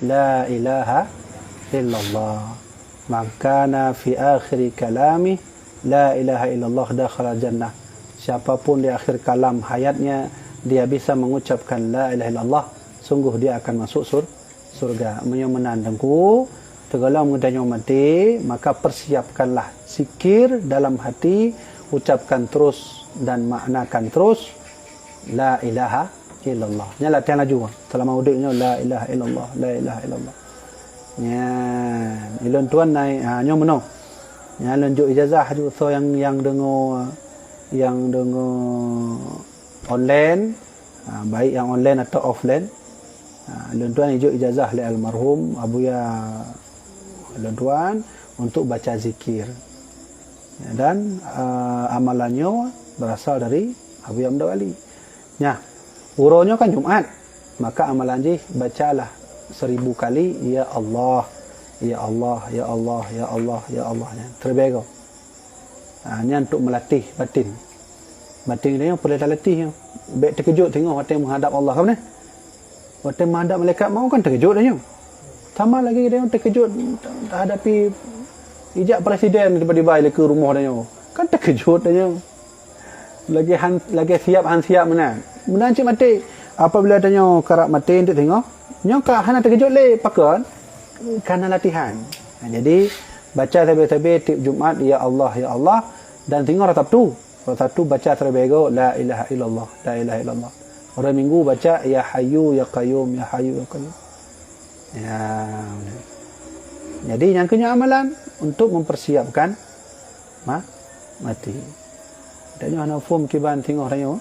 la ilaha illallah. Maka fi akhir kalami la ilaha illallah dakhala jannah. Siapapun di akhir kalam hayatnya dia bisa mengucapkan la ilaha illallah, sungguh dia akan masuk surga. Menandangku segala mudahnya mati, maka persiapkanlah zikir dalam hati, ucapkan terus dan maknakan terus la ilaha illallah. Nya latihan laju selama udiknya la ilaha illallah, la ilaha illallah. Nya ilon tuan nai nyo meno. Nya lanjut ijazah ju so yang dengar online, baik yang online atau offline. Ilon tuan hijau ijazah li almarhum Abuya ilon tuan untuk baca zikir. Ya, dan amalannya berasal dari Abuya Mdawali. Nya uronya kan Jumat, maka amalan ji bacalah 1000 kali ya Allah, ya Allah, ya Allah, ya Allah, ya Allah. Terbaik. Hanya untuk melatih batin. Batin dia boleh latih. Baik terkejut tengok waktu menghadap Allah kan ni. Waktu menghadap malaikat mau kan terkejut dia. Sama lagi dia terkejut hadapi ijak presiden tiba-tiba ke rumah dia. Kan terkejut dia. Lagi siap mana. Benar cik mati. Apabila tanya karak mati untuk tengok, nyok hana terkejut le pakon karena latihan. Jadi baca tabi-tabi tiap Jumat ya Allah ya Allah, dan tengok ratap tu baca terbaik la ilaha illallah, la ilaha illallah. Orang minggu baca ya hayyu ya qayyum, ya hayyu ya qayyum. Ya. Jadi yang kena amalan untuk mempersiapkan mati. Dan hana form kiban tengok orang